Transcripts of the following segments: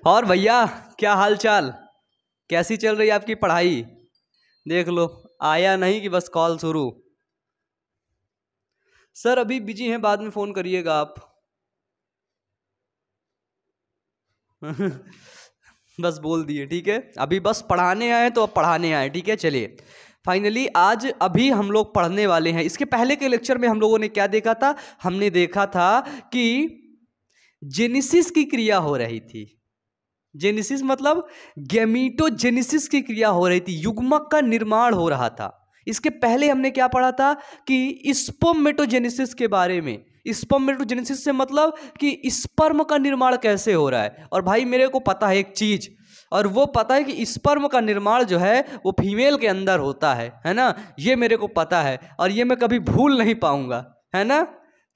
और भैया क्या हाल चाल, कैसी चल रही है आपकी पढ़ाई? देख लो आया नहीं कि बस कॉल शुरू। सर अभी बिजी हैं, बाद में फोन करिएगा आप। बस बोल दिए, ठीक है। अभी बस पढ़ाने आए तो अब पढ़ाने आए, ठीक है। चलिए फाइनली आज अभी हम लोग पढ़ने वाले हैं। इसके पहले के लेक्चर में हम लोगों ने क्या देखा था? हमने देखा था कि जेनेसिस की क्रिया हो रही थी। जेनेसिस मतलब गैमीटोजेनेसिस की क्रिया हो रही थी, युग्मक का निर्माण हो रहा था। इसके पहले हमने क्या पढ़ा था कि स्पर्मेटोजेनेसिस के बारे में। स्पर्मेटोजेनेसिस से मतलब कि स्पर्म का निर्माण कैसे हो रहा है। और भाई मेरे को पता है एक चीज, और वो पता है कि स्पर्म का निर्माण जो है वो फीमेल के अंदर होता है ना। ये मेरे को पता है और ये मैं कभी भूल नहीं पाऊंगा, है ना।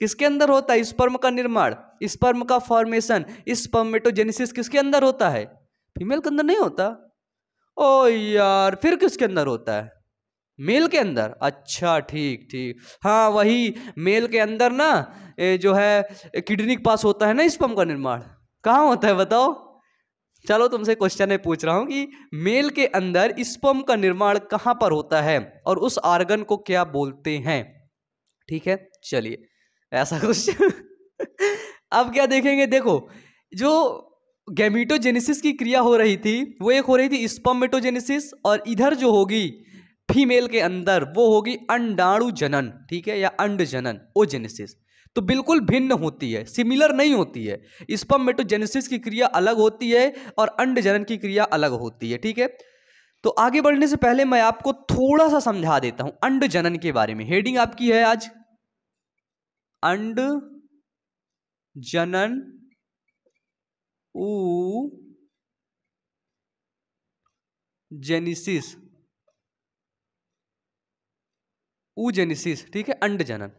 किसके अंदर होता है स्पर्म का निर्माण, स्पर्म का फॉर्मेशन, स्पर्मेटोजेनेसिस किसके अंदर होता है? फीमेल के अंदर नहीं होता। ओ यार फिर किसके अंदर होता है? मेल के अंदर। अच्छा ठीक ठीक, हाँ वही मेल के अंदर ना, जो है किडनी के पास होता है ना स्पर्म का निर्माण। कहाँ होता है बताओ? चलो तुमसे क्वेश्चन में पूछ रहा हूं कि मेल के अंदर स्पर्म का निर्माण कहाँ पर होता है और उस आर्गन को क्या बोलते हैं, ठीक है। चलिए ऐसा क्वेश्चन। अब क्या देखेंगे, देखो जो गैमीटोजेनेसिस की क्रिया हो रही थी वो एक हो रही थी स्पर्मेटोजेनेसिस, और इधर जो होगी फीमेल के अंदर वो होगी अंडाणु जनन, ठीक है, या अंड जनन ओजेनेसिस। तो बिल्कुल भिन्न होती है, सिमिलर नहीं होती है। स्पर्मेटोजेनेसिस की क्रिया अलग होती है और अंड जनन की क्रिया अलग होती है, ठीक है। तो आगे बढ़ने से पहले मैं आपको थोड़ा सा समझा देता हूं अंड जनन के बारे में। हेडिंग आपकी है आज अंड जनन जेनेसिस, जेनेसिस, ठीक है, अंड जनन।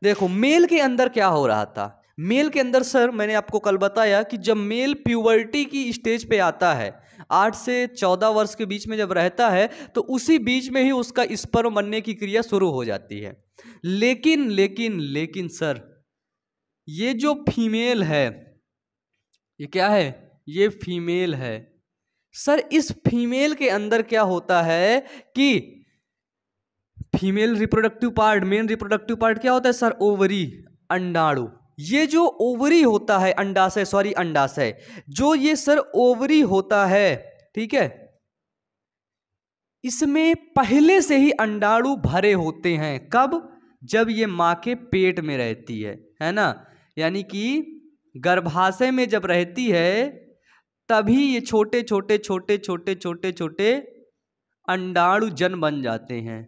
देखो मेल के अंदर क्या हो रहा था। मेल के अंदर सर मैंने आपको कल बताया कि जब मेल प्यूबर्टी की स्टेज पे आता है, 8 से 14 वर्ष के बीच में जब रहता है, तो उसी बीच में ही उसका स्पर्म बनने की क्रिया शुरू हो जाती है। लेकिन लेकिन लेकिन सर ये जो फीमेल है, ये क्या है? ये फीमेल है। सर इस फीमेल के अंदर क्या होता है कि female reproductive part, main reproductive part क्या होता है सर? ओवरी, अंडाणु। ये जो ओवरी होता है, अंडाशय, सॉरी अंडाशय, जो ये सर ओवरी होता है, ठीक है, इसमें पहले से ही अंडाणु भरे होते हैं। कब? जब ये माँ के पेट में रहती है ना, यानी कि गर्भाशय में जब रहती है तभी ये छोटे छोटे छोटे छोटे छोटे छोटे अंडाणु जन बन जाते हैं।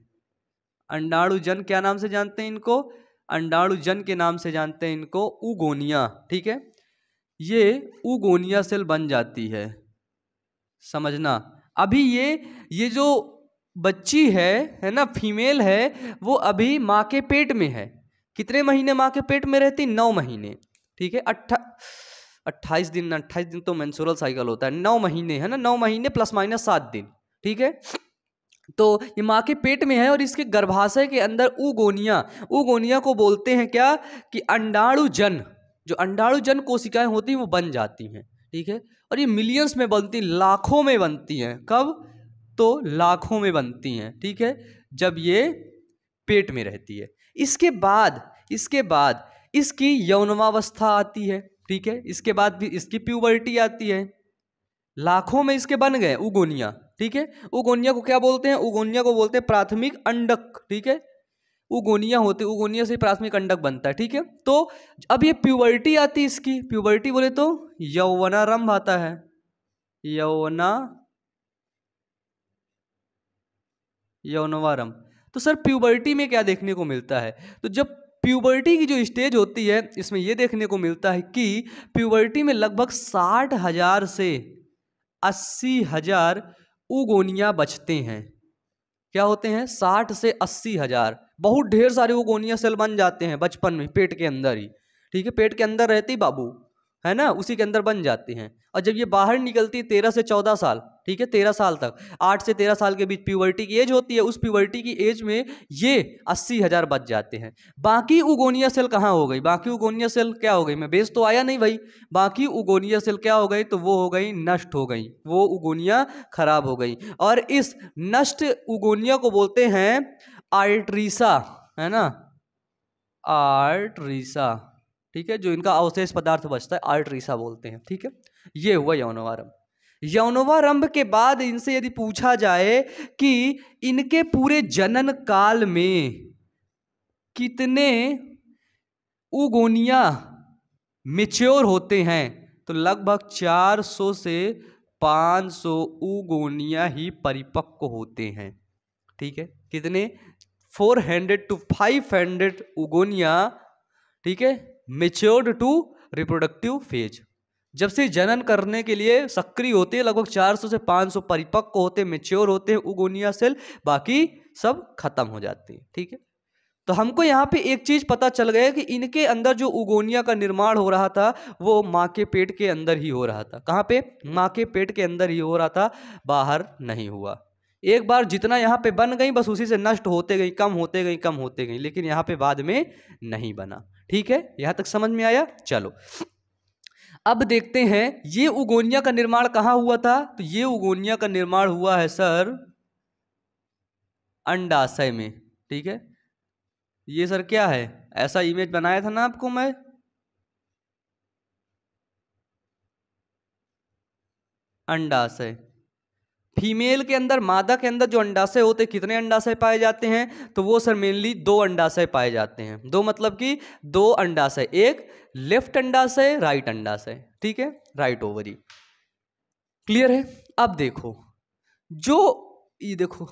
अंडाणु जन क्या नाम से जानते हैं इनको? अंडाणु जन के नाम से जानते हैं इनको उगोनिया, ठीक है। ये उगोनिया सेल बन जाती है, समझना। अभी ये जो बच्ची है ना, फीमेल है, वो अभी माँ के पेट में है। कितने महीने माँ के पेट में रहती? 9 महीने, ठीक है। 28 दिन, 28 दिन तो मेंस्ट्रुअल साइकिल होता है, 9 महीने है ना, 9 महीने प्लस माइनस 7 दिन, ठीक है। तो ये माँ के पेट में है और इसके गर्भाशय के अंदर उगोनिया को बोलते हैं क्या कि अंडाणु जन। जो अंडाणु जन कोशिकाएं होती हैं वो बन जाती हैं, ठीक है। और ये मिलियंस में बनती, लाखों में बनती हैं। कब? तो लाखों में बनती हैं, ठीक है, जब ये पेट में रहती है। इसके बाद इसकी यौनवावस्था आती है, ठीक है। इसके बाद भी इसकी प्यूबर्टी आती है। लाखों में इसके बन गए उगोनिया, ठीक है। उगोनिया को क्या बोलते हैं? उगोनिया को बोलते हैं प्राथमिक अंडक, ठीक है। उगोनिया होते, उगोनिया से प्राथमिक अंडक बनता है, ठीक है। तो अब ये प्यूबर्टी आती है, इसकी प्यूबर्टी बोले तो यौवनारंभ आता है, यौनवारंभ। तो सर प्यूबर्टी में क्या देखने को मिलता है? तो जब प्यूबर्टी की जो स्टेज होती है इसमें यह देखने को मिलता है कि प्यूबर्टी में लगभग 60,000 से 80,000 उगोनिया बचते हैं। क्या होते हैं? 60 से 80,000, बहुत ढेर सारे उगोनिया सेल बन जाते हैं बचपन में पेट के अंदर ही, ठीक है। पेट के अंदर रहते ही बाबू है ना, उसी के अंदर बन जाती हैं। और जब ये बाहर निकलती 13 से 14 साल, ठीक है, 13 साल तक, 8 से 13 साल के बीच प्यूबर्टी की एज होती है। उस प्यूबर्टी की एज में ये 80,000 बच जाते हैं। बाकी उगोनिया सेल कहाँ हो गई? बाकी उगोनिया सेल क्या हो गई? मैं बेस तो आया नहीं भाई। बाकी उगोनिया सेल क्या हो गई? तो वो हो गई नष्ट हो गई, वो उगोनिया खराब हो गई। और इस नष्ट उगोनिया को बोलते हैं आर्टरीसा, है ना, आर्टरीसा, ठीक है, जो इनका अवशेष पदार्थ बचता है आर्टरीसा बोलते हैं, ठीक है। ये हुआ यौनोवारंभ। यौनोवारंभ के बाद इनसे यदि पूछा जाए कि इनके पूरे जनन काल में कितने उगोनिया मैच्योर होते हैं, तो लगभग 400 से 500 उगोनिया ही परिपक्व होते हैं, ठीक है। कितने? 400 to 500 उगोनिया, ठीक है, मैच्योर्ड टू रिप्रोडक्टिव फेज। जब से जनन करने के लिए सक्रिय होते हैं, लगभग 400 से 500 परिपक्व होते हैं, मैच्योर होते हैं उगोनिया सेल, बाकी सब खत्म हो जाते हैं, ठीक है। तो हमको यहाँ पे एक चीज पता चल गया कि इनके अंदर जो उगोनिया का निर्माण हो रहा था वो माँ के पेट के अंदर ही हो रहा था। कहाँ पे? माँ के पेट के अंदर ही हो रहा था, बाहर नहीं हुआ। एक बार जितना यहाँ पे बन गई बस उसी से नष्ट होते गई, कम होते गई, कम होते गई, लेकिन यहाँ पे बाद में नहीं बना, ठीक है। यहाँ तक समझ में आया? चलो अब देखते हैं ये उगोनिया का निर्माण कहाँ हुआ था। तो ये उगोनिया का निर्माण हुआ है सर अंडाशय में, ठीक है। ये सर क्या है? ऐसा इमेज बनाया था ना आपको मैं, अंडाशय। फीमेल के अंदर, मादा के अंदर जो अंडाशय होते हैं, कितने अंडाशय पाए जाते हैं? तो वो सर मेनली 2 अंडाशय पाए जाते हैं। 2 मतलब कि 2 अंडाशय, एक लेफ्ट अंडाशय, राइट अंडाशय, ठीक है, राइट ओवरी। क्लियर है? अब देखो जो ये देखो,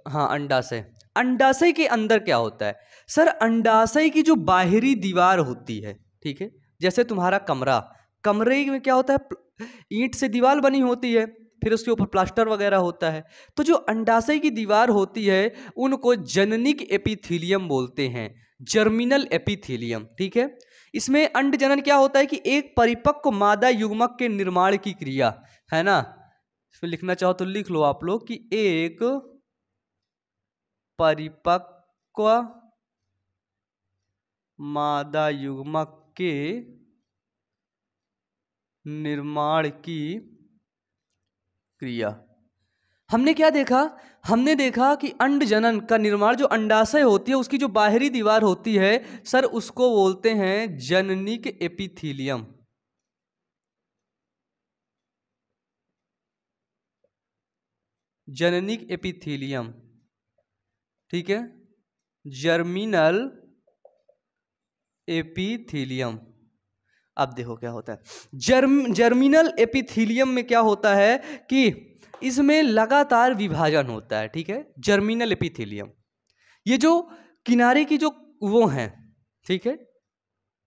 हाँ अंडाशय, अंडाशय के अंदर क्या होता है सर? अंडाशय की जो बाहरी दीवार होती है, ठीक है, जैसे तुम्हारा कमरा, कमरे में क्या होता है? ईंट से दीवार बनी होती है, फिर उसके ऊपर प्लास्टर वगैरह होता है। तो जो अंडाशय की दीवार होती है उनको जननिक एपिथीलियम बोलते हैं, जर्मिनल एपिथीलियम, ठीक है। इसमें अंड जनन क्या होता है कि एक परिपक्व मादा युग्मक के निर्माण की क्रिया, है ना। इसमें लिखना चाहो तो लिख लो आप लोग कि एक परिपक्व मादा युग्मक के निर्माण की क्रिया। हमने क्या देखा? हमने देखा कि अंड जनन का निर्माण, जो अंडाशय होती है उसकी जो बाहरी दीवार होती है सर उसको बोलते हैं जननिक एपिथीलियम, जननिक एपिथीलियम, ठीक है, जर्मिनल एपिथीलियम। अब देखो क्या होता है जर्मिनल एपिथीलियम में क्या होता है कि इसमें लगातार विभाजन होता है, ठीक है, जर्मिनल एपिथीलियम। ये जो किनारे की जो वो हैं, ठीक है,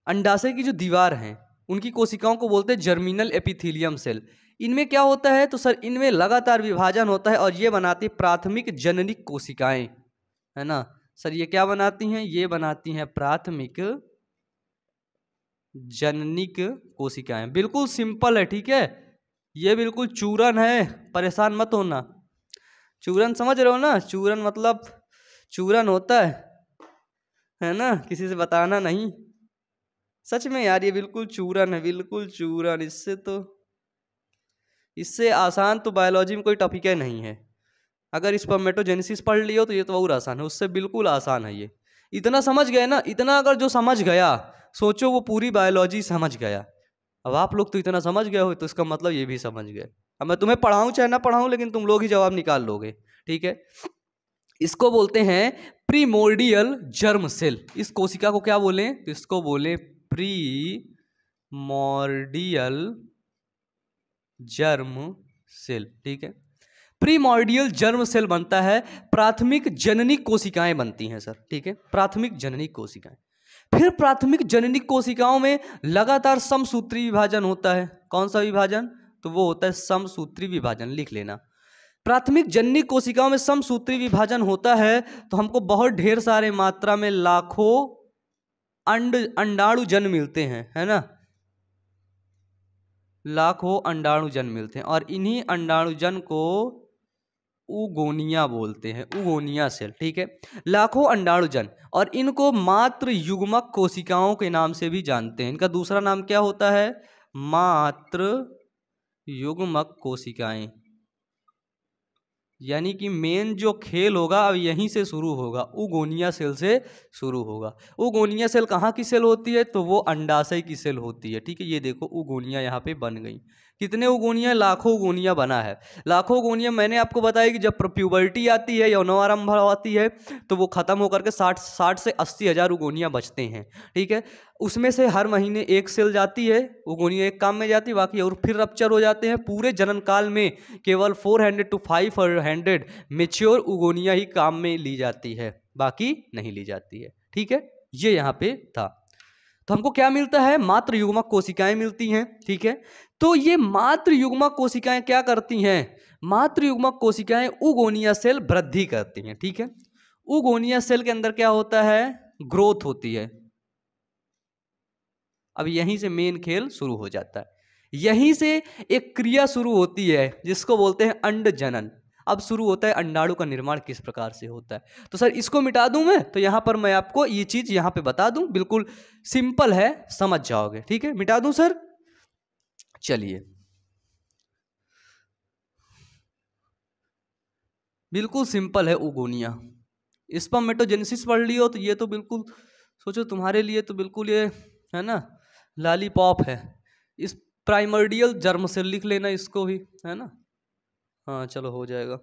अंडाशय की जो दीवार हैं उनकी कोशिकाओं को बोलते हैं जर्मिनल एपिथीलियम सेल। इनमें क्या होता है? तो सर इनमें लगातार विभाजन होता है और ये बनाती प्राथमिक जननिक कोशिकाएं, है ना सर। ये क्या बनाती हैं? ये बनाती हैं प्राथमिक जननिक कोशिकाएं। बिल्कुल सिंपल है, ठीक है, ये बिल्कुल चूरन है, परेशान मत होना। चूरन समझ रहे हो ना? चूरन मतलब चूरन होता है ना, किसी से बताना नहीं। सच में यार ये बिल्कुल चूरन है, बिल्कुल चूरन। इससे आसान तो बायोलॉजी में कोई टॉपिक है नहीं है। अगर स्पर्मेटोजेनेसिस पढ़ लियो तो ये तो और आसान है, उससे बिल्कुल आसान है ये। इतना समझ गए ना, इतना अगर जो समझ गया सोचो वो पूरी बायोलॉजी समझ गया। अब आप लोग तो इतना समझ गए हो तो इसका मतलब ये भी समझ गए। अब मैं तुम्हें पढ़ाऊं चाहे ना पढ़ाऊं लेकिन तुम लोग ही जवाब निकाल लोगे, ठीक है। इसको बोलते हैं प्रीमोर्डियल जर्म सेल। इस कोशिका को क्या बोले? तो इसको बोले प्रीमोर्डियल जर्म सेल, ठीक है। प्रीमोर्डियल जर्म सेल बनता है, प्राथमिक जननिक कोशिकाएं बनती हैं सर, ठीक है, प्राथमिक जननिक कोशिकाएं। फिर प्राथमिक जननिक कोशिकाओं में लगातार समसूत्री विभाजन होता है। कौन सा विभाजन? तो वो होता है समसूत्री विभाजन, लिख लेना। प्राथमिक जननिक कोशिकाओं में समसूत्री विभाजन होता है तो हमको बहुत ढेर सारे मात्रा में लाखों अंडाणु जन्म मिलते हैं, है ना। लाखों अंडाणुजन मिलते हैं और इन्हीं अंडाणुजन को उगोनिया बोलते हैं, उगोनिया सेल। ठीक है, लाखों अंडाणुजन, और इनको मात्र युग्मक कोशिकाओं के नाम से भी जानते हैं। इनका दूसरा नाम क्या होता है? मात्र युग्मक कोशिकाएं। यानी कि मेन जो खेल होगा अब यहीं से शुरू होगा, उगोनिया सेल से शुरू होगा। उगोनिया सेल कहाँ की सेल होती है? तो वो अंडाशय की सेल होती है। ठीक है, ये देखो उगोनिया यहाँ पे बन गई। कितने उगोनिया? लाखों उगोनिया बना है। लाखों उगोनिया मैंने आपको बताया कि जब प्यूबर्टी आती है, यौनारंभ आती है, तो वो खत्म होकर के 60 से 80 हज़ार उगोनिया बचते हैं। ठीक है, उसमें से हर महीने एक सेल जाती है, उगोनिया एक काम में जाती है, बाकी और फिर रप्चर हो जाते हैं। पूरे जनन काल में केवल 400 to 500 मेच्योर उगोनिया ही काम में ली जाती है, बाकी नहीं ली जाती है। ठीक है, ये यहाँ पे था। तो हमको क्या मिलता है? मात्र युग्मक कोशिकाएं मिलती हैं। ठीक है, तो ये मात्र युग्मक कोशिकाएं क्या करती हैं? मात्र युग्मक कोशिकाएं उगोनिया सेल वृद्धि करती हैं। ठीक है, उगोनिया सेल के अंदर क्या होता है? ग्रोथ होती है। अब यहीं से मेन खेल शुरू हो जाता है, यहीं से एक क्रिया शुरू होती है जिसको बोलते हैं अंड जनन। अब शुरू होता है अंडाणु का निर्माण किस प्रकार से होता है। तो सर इसको मिटा दूं मैं, तो यहां पर मैं आपको ये चीज यहां पे बता दूं, बिल्कुल सिंपल है, समझ जाओगे। ठीक है, मिटा दूं सर? चलिए, बिल्कुल सिंपल है उगोनिया। स्पर्मेटोजेनेसिस पढ़ लियो तो ये तो बिल्कुल सोचो तुम्हारे लिए तो बिल्कुल ये है ना लॉलीपॉप है। इस प्राइमर्डियल जर्म सेल लिख लेना इसको भी, है ना। हाँ चलो हो जाएगा।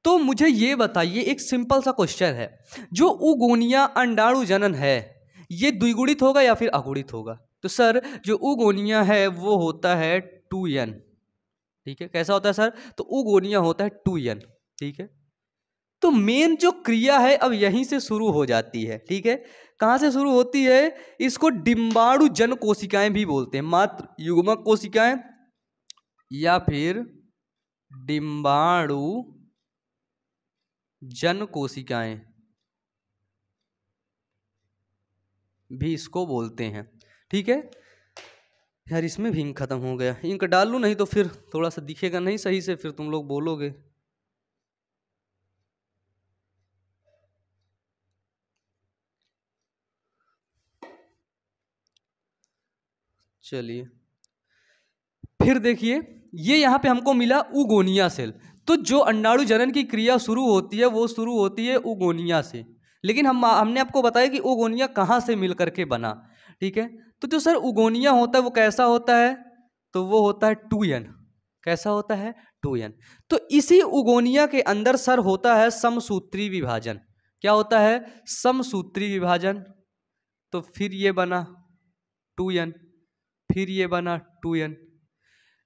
तो मुझे ये बताइए, एक सिंपल सा क्वेश्चन है, जो उगोनिया अंडाणु जनन है ये द्विगुणित होगा या फिर अगुणित होगा? तो सर जो उगोनिया है वो होता है 2n। ठीक है, कैसा होता है सर? तो उगोनिया होता है 2n। ठीक है, तो मेन जो क्रिया है अब यहीं से शुरू हो जाती है। ठीक है, कहां से शुरू होती है? इसको डिम्बाणु जन कोशिकाएं भी बोलते हैं, मात्र युग्मक कोशिकाएं या फिर डिम्बाणु जन कोशिकाएं भी इसको बोलते हैं। ठीक है यार, इसमें भी इंक खत्म हो गया, इंक डाल लूं नहीं तो फिर थोड़ा सा दिखेगा नहीं सही से, फिर तुम लोग बोलोगे। चलिए फिर देखिए, ये यहाँ पे हमको मिला उगोनिया सेल। तो जो अंडाणु जनन की क्रिया शुरू होती है वो शुरू होती है उगोनिया से, लेकिन हमने आपको बताया कि उगोनिया कहाँ से मिल करके बना। ठीक है, तो जो सर उगोनिया होता है वो कैसा होता है? तो वो होता है 2n। कैसा होता है? 2n। तो इसी उगोनिया के अंदर सर होता है समसूत्री विभाजन। क्या होता है? समसूत्री विभाजन। तो फिर ये बना 2n, फिर ये बना 2n,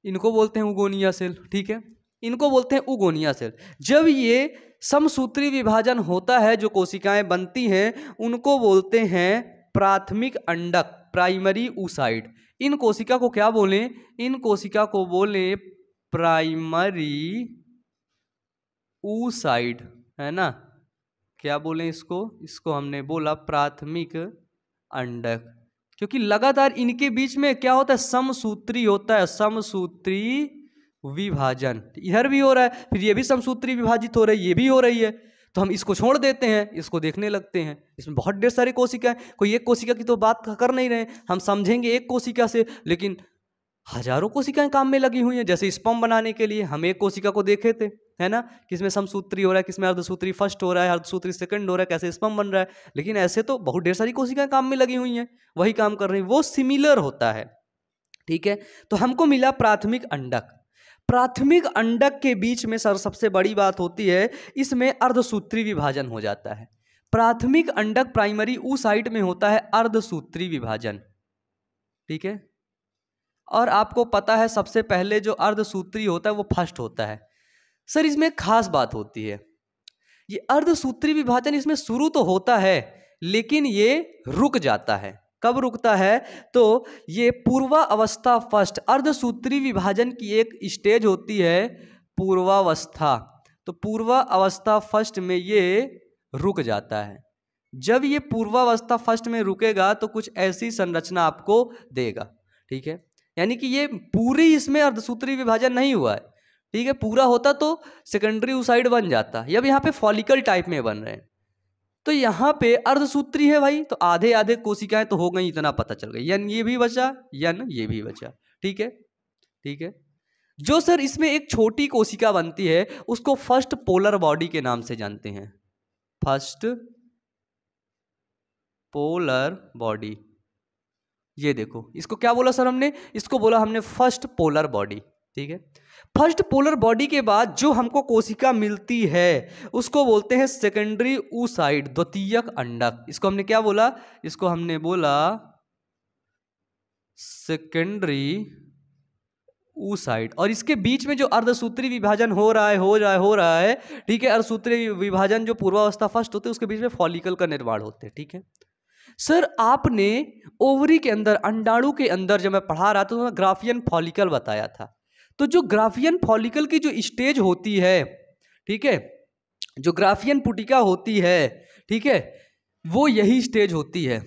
इनको बोलते हैं उगोनिया सेल। ठीक है, इनको बोलते हैं उगोनिया सेल। जब ये समसूत्री विभाजन होता है, जो कोशिकाएं बनती हैं उनको बोलते हैं प्राथमिक अंडक, प्राइमरी oocyte। इन कोशिका को क्या बोलें? इन कोशिका को बोलें प्राइमरी oocyte, है ना। क्या बोलें इसको? इसको हमने बोला प्राथमिक अंडक, क्योंकि लगातार इनके बीच में क्या होता है? समसूत्री होता है, समसूत्री विभाजन। इधर भी हो रहा है, फिर ये भी समसूत्री विभाजित हो रही है, ये भी हो रही है, तो हम इसको छोड़ देते हैं, इसको देखने लगते हैं। इसमें बहुत ढेर सारी कोशिकाएं, कोई एक कोशिका की तो बात कर नहीं रहे, हम समझेंगे एक कोशिका से, लेकिन हजारों कोशिकाएं काम में लगी हुई हैं। जैसे स्पर्म बनाने के लिए हम एक कोशिका को देखे थे, है ना, किसमें समसूत्री हो रहा है, किसमें अर्धसूत्री फर्स्ट हो रहा है, अर्धसूत्री सेकंड हो रहा है, कैसे स्पर्म बन रहा है। लेकिन ऐसे तो बहुत ढेर सारी कोशिकाएं काम में लगी हुई हैं, वही काम कर रही हैं, वो सिमिलर होता है। ठीक है, तो हमको मिला प्राथमिक अंडक। प्राथमिक अंडक के बीच में सर सबसे बड़ी बात होती है, इसमें अर्धसूत्री विभाजन हो जाता है। प्राथमिक अंडक प्राइमरी oocyte में होता है अर्धसूत्री विभाजन। ठीक है, और आपको पता है सबसे पहले जो अर्धसूत्री होता है वो फर्स्ट होता है। सर इसमें एक खास बात होती है, ये अर्धसूत्री विभाजन इसमें शुरू तो होता है लेकिन ये रुक जाता है। कब रुकता है? तो ये पूर्वावस्था फर्स्ट, अर्धसूत्री विभाजन की एक स्टेज होती है पूर्वावस्था, तो पूर्वावस्था फर्स्ट में ये रुक जाता है। जब ये पूर्वावस्था फर्स्ट में रुकेगा तो कुछ ऐसी संरचना आपको देगा। ठीक है, यानी कि ये पूरी इसमें अर्धसूत्री विभाजन नहीं हुआ है, ठीक है। पूरा होता तो सेकेंडरी oocyte बन जाता, अब यहाँ पे फॉलिकल टाइप में बन रहे हैं। तो यहाँ पे अर्धसूत्री है भाई, तो आधे आधे कोशिकाएं तो हो गई, इतना पता चल गई। यन ये भी बचा, यन ये भी बचा, ठीक है, ठीक है। जो सर इसमें एक छोटी कोशिका बनती है उसको फर्स्ट पोलर बॉडी के नाम से जानते हैं, फर्स्ट पोलर बॉडी। ये देखो, इसको क्या बोला सर हमने, इसको बोला हमने फर्स्ट पोलर बॉडी, ठीक है। फर्स्ट पोलर बॉडी के बाद जो हमको कोशिका मिलती है उसको बोलते हैं सेकेंडरी oocyte, द्वितीयक अंडक। इसको हमने क्या बोला, इसको हमने बोला सेकेंडरी oocyte। और इसके बीच में जो अर्धसूत्री विभाजन हो रहा है, ठीक है। अर्धसूत्री विभाजन जो पूर्वावस्था फर्स्ट होते हैं उसके बीच में फॉलिकल का निर्माण होते हैं, ठीक है। सर आपने ओवरी के अंदर, अंडाणु के अंदर जब मैं पढ़ा रहा था तो ग्राफियन फॉलिकल बताया था। तो जो ग्राफियन फॉलिकल की जो स्टेज होती है, ठीक है, जो ग्राफियन पुटिका होती है, ठीक है, वो यही स्टेज होती है,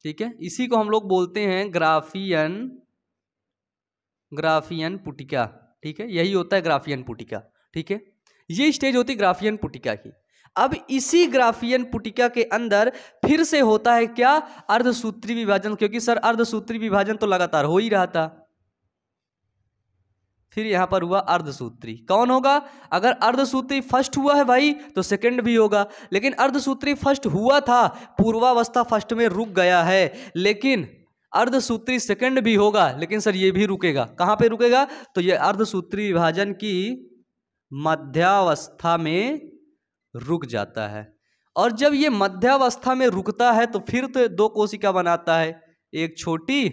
ठीक है। इसी को हम लोग बोलते हैं ग्राफियन पुटिका, ठीक है। यही होता है ग्राफियन पुटिका, ठीक है। ये स्टेज होती है ग्राफियन पुटिका की। अब इसी ग्राफियन पुटिका के अंदर फिर से होता है क्या, अर्धसूत्री विभाजन, क्योंकि सर अर्धसूत्री विभाजन तो लगातार हो ही रहा था। फिर यहां पर हुआ अर्धसूत्री। कौन होगा, अगर अर्धसूत्री फर्स्ट हुआ है भाई तो सेकंड भी होगा, लेकिन अर्धसूत्री फर्स्ट हुआ था, पूर्वावस्था फर्स्ट में रुक गया है, लेकिन अर्धसूत्री सेकंड भी होगा, लेकिन सर ये भी रुकेगा। कहां पे रुकेगा, तो ये अर्धसूत्री विभाजन की मध्यावस्था में रुक जाता है। और जब ये मध्यावस्था में रुकता है तो फिर तो दो कोशिका बनाता है, एक छोटी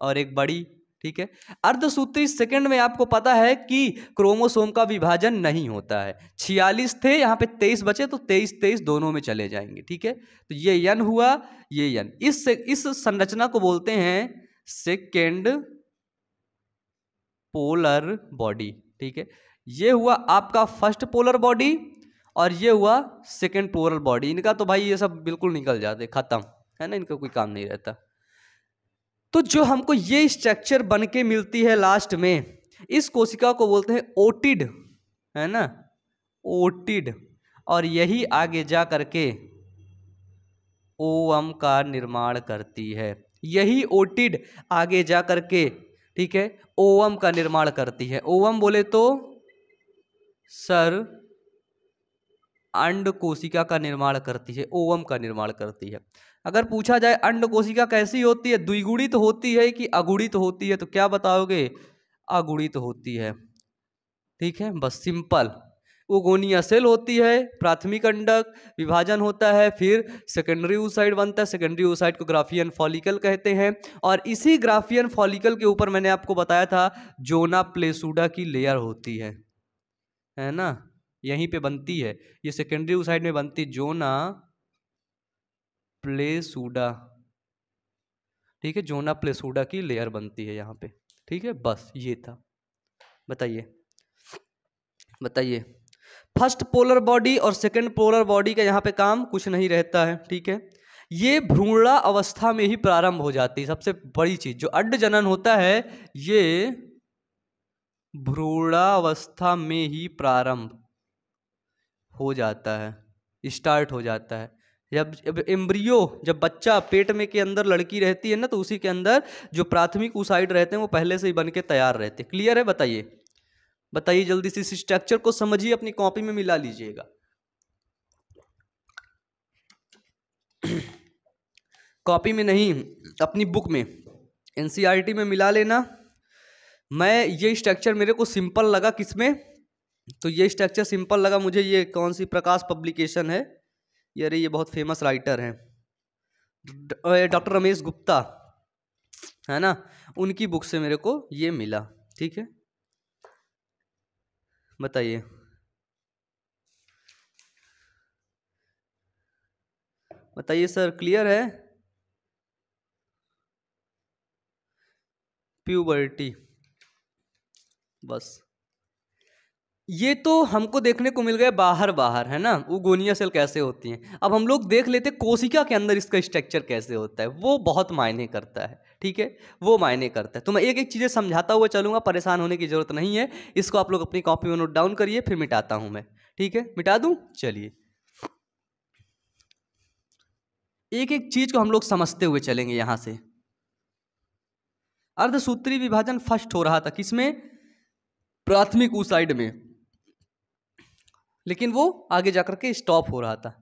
और एक बड़ी, ठीक है। अर्धसूत्री सेकंड में आपको पता है कि क्रोमोसोम का विभाजन नहीं होता है। 46 थे, यहाँ पे 23 बचे, तो 23-23 दोनों में चले जाएंगे, ठीक है। तो ये यन हुआ, ये यन। इस संरचना को बोलते हैं सेकेंड पोलर बॉडी, ठीक है। ये हुआ आपका फर्स्ट पोलर बॉडी और ये हुआ सेकेंड पोलर बॉडी। इनका तो भाई ये सब बिल्कुल निकल जाते, खत्म है ना, इनका कोई काम नहीं रहता। तो जो हमको ये स्ट्रक्चर बन के मिलती है लास्ट में, इस कोशिका को बोलते हैं ओटिड, है ना, ओटिड। और यही आगे जा करके ओवम का निर्माण करती है। यही ओटिड आगे जा करके, ठीक है, ओवम का निर्माण करती है। ओवम बोले तो सर अंड कोशिका का निर्माण करती है, ओवम का निर्माण करती है। अगर पूछा जाए अंड कोशिका कैसी होती है, द्विगुणित होती है कि अगुणित होती है, तो क्या बताओगे, अगुणित होती है, ठीक है, बस सिंपल। ओगोनिया सेल होती है, प्राथमिक अंडक, विभाजन होता है, फिर सेकेंडरी oocyte बनता है। सेकेंडरी oocyte को ग्राफियन फॉलिकल कहते हैं। और इसी ग्राफियन फॉलिकल के ऊपर मैंने आपको बताया था जोना प्लेसूडा की लेयर होती है ना, यहीं पे बनती है, ये सेकेंडरी oocyte में बनती जोना प्लेसूडा, ठीक है, जोना प्लेसूडा की लेयर बनती है यहाँ पे, ठीक है। बस ये था। बताइए फर्स्ट पोलर बॉडी और सेकंड पोलर बॉडी का यहाँ पे काम कुछ नहीं रहता है, ठीक है। ये भ्रूणा अवस्था में ही प्रारंभ हो जाती है। सबसे बड़ी चीज, जो अंड जनन होता है ये भ्रूणावस्था में ही प्रारंभ हो जाता है, स्टार्ट हो जाता है। जब एम्ब्रियो, जब बच्चा पेट में के अंदर लड़की रहती है ना, तो उसी के अंदर जो प्राथमिक oocyte रहते हैं वो पहले से ही बन के तैयार रहते हैं। क्लियर है, बताइए जल्दी से, इस स्ट्रक्चर को समझिए, अपनी कॉपी में मिला लीजिएगा। कॉपी में नहीं, अपनी बुक में, एनसीईआरटी में मिला लेना। मैं ये स्ट्रक्चर मेरे को सिंपल लगा, किसमें, तो ये स्ट्रक्चर सिंपल लगा मुझे। ये कौन सी प्रकाश पब्लिकेशन है, अरे ये बहुत फेमस राइटर हैं, डॉक्टर रमेश गुप्ता, है ना, उनकी बुक से मेरे को ये मिला, ठीक है। बताइए सर, क्लियर है। प्यूबर्टी, बस ये तो हमको देखने को मिल गया बाहर, है ना, ओगोनिया सेल कैसे होती हैं। अब हम लोग देख लेते कोशिका के अंदर इसका स्ट्रक्चर कैसे होता है, वो बहुत मायने करता है, ठीक है, वो मायने करता है। तो मैं एक एक चीज़ें समझाता हुआ चलूंगा, परेशान होने की जरूरत नहीं है। इसको आप लोग अपनी कॉपी में नोट डाउन करिए, फिर मिटाता हूं मैं। ठीक है, मिटा दूं, चलिए एक एक चीज को हम लोग समझते हुए चलेंगे। यहां से अर्धसूत्री विभाजन फर्स्ट हो रहा था किसमें? प्राथमिक ऊसाइड में, लेकिन वो आगे जाकर के स्टॉप हो रहा था।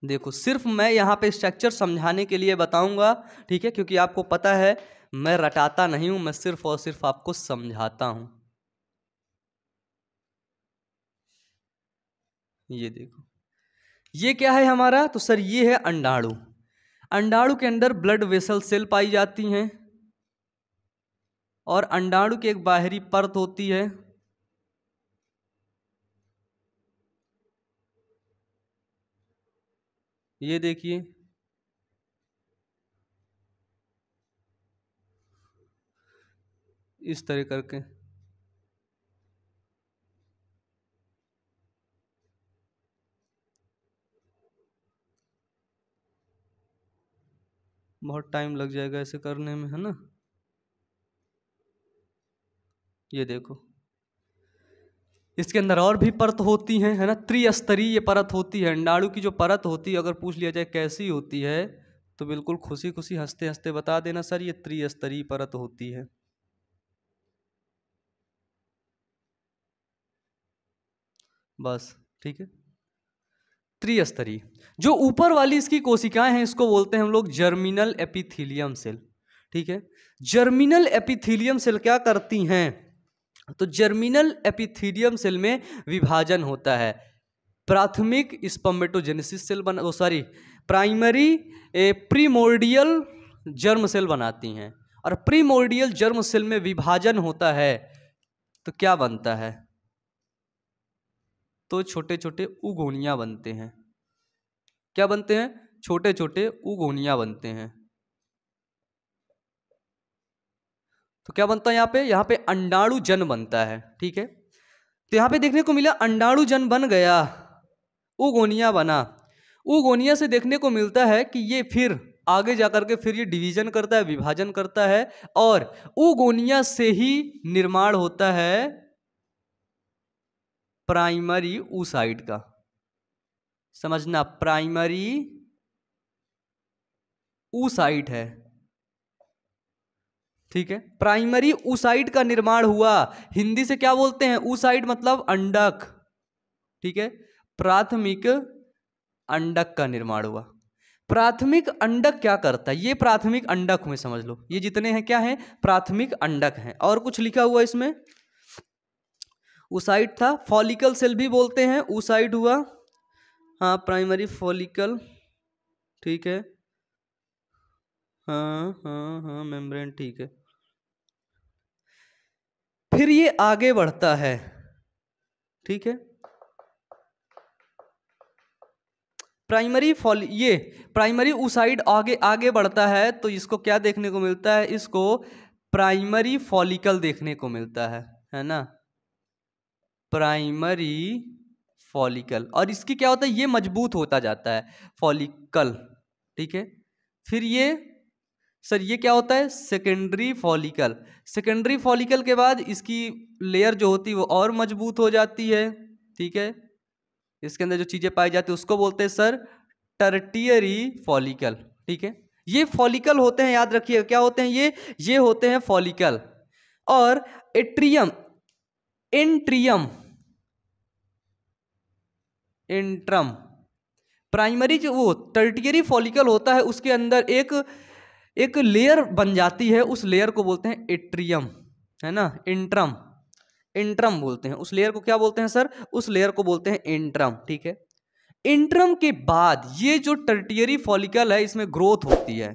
देखो सिर्फ मैं यहाँ पे स्ट्रक्चर समझाने के लिए बताऊंगा, ठीक है, क्योंकि आपको पता है मैं रटाता नहीं हूं, मैं सिर्फ और सिर्फ आपको समझाता हूं। ये देखो, ये क्या है हमारा? तो सर ये है अंडाणु। अंडाणु के अंदर ब्लड वेसल सेल पाई जाती हैं, और अंडाणु की एक बाहरी परत होती है, ये देखिए, इस तरह करके। बहुत टाइम लग जाएगा ऐसे करने में, है ना। ये देखो, इसके अंदर और भी परत होती हैं, है ना, त्रिस्तरीय परत होती है। अंडाणु की जो परत होती है, अगर पूछ लिया जाए कैसी होती है, तो बिल्कुल खुशी खुशी हंसते हंसते बता देना सर ये त्रिस्तरीय परत होती है। बस, ठीक है, त्रिस्तरीय। जो ऊपर वाली इसकी कोशिकाएं हैं, इसको बोलते हैं हम लोग जर्मिनल एपिथीलियम सेल। ठीक है, जर्मिनल एपिथीलियम सेल क्या करती हैं? तो जर्मिनल एपिथीलियम सेल में विभाजन होता है। प्राथमिक स्पर्मेटोजेनेसिस सेल बना, sorry, primary primordial germ cell बनाती हैं, और प्रीमोर्डियल जर्म सेल में विभाजन होता है तो क्या बनता है? तो छोटे छोटे उगोनिया बनते हैं। क्या बनते हैं? छोटे छोटे उगोनिया बनते हैं। तो क्या बनता है यहाँ पे? यहाँ पे अंडाणु जन बनता है। ठीक है, तो यहाँ पे देखने को मिला अंडाणु जन बन गया, उगोनिया बना। उगोनिया से देखने को मिलता है कि ये फिर आगे जाकर के फिर ये डिवीजन करता है, विभाजन करता है, और उगोनिया से ही निर्माण होता है प्राइमरी ऊसाइड का। समझना, प्राइमरी ऊसाइड है। ठीक है, प्राइमरी ऊसाइड का निर्माण हुआ। हिंदी से क्या बोलते हैं? ऊसाइड मतलब अंडक। ठीक है, प्राथमिक अंडक का निर्माण हुआ। प्राथमिक अंडक क्या करता है? ये प्राथमिक अंडक हुए, समझ लो ये जितने हैं क्या हैं? प्राथमिक अंडक हैं। और कुछ लिखा हुआ इसमें? ऊसाइड था, फॉलिकल सेल भी बोलते हैं, ऊसाइड हुआ, हाँ, प्राइमरी फॉलिकल। ठीक है, हाँ हाँ हाँ, मेम्ब्रेन, ठीक है। फिर ये आगे बढ़ता है। ठीक है, ये प्राइमरी ऊसाइड आगे आगे बढ़ता है, तो इसको क्या देखने को मिलता है? इसको प्राइमरी फॉलिकल देखने को मिलता है ना, प्राइमरी फॉलिकल। और इसकी क्या होता है? ये मजबूत होता जाता है फॉलिकल। ठीक है, फिर ये सर ये क्या होता है? Secondary follicle. सेकेंडरी फॉलिकल के बाद इसकी लेयर जो होती है वो और मजबूत हो जाती है। ठीक है, इसके अंदर जो चीजें पाई जाती है उसको बोलते हैं सर टर्टियरी फॉलिकल। ठीक है, ये फॉलिकल होते हैं, याद रखिएगा क्या होते हैं ये होते हैं फॉलिकल। और एट्रियम, एंट्रियम, एंट्रम, प्राइमरी जो वो टर्टियरी फॉलिकल होता है, उसके अंदर एक एक लेयर बन जाती है, उस लेयर को बोलते हैं एट्रियम, है ना, एंट्रम। एंट्रम बोलते हैं उस लेयर को, क्या बोलते हैं सर? उस लेयर को बोलते हैं एंट्रम। ठीक है, इंट्रम के बाद ये जो टर्टियरी फॉलिकल है, इसमें ग्रोथ होती है,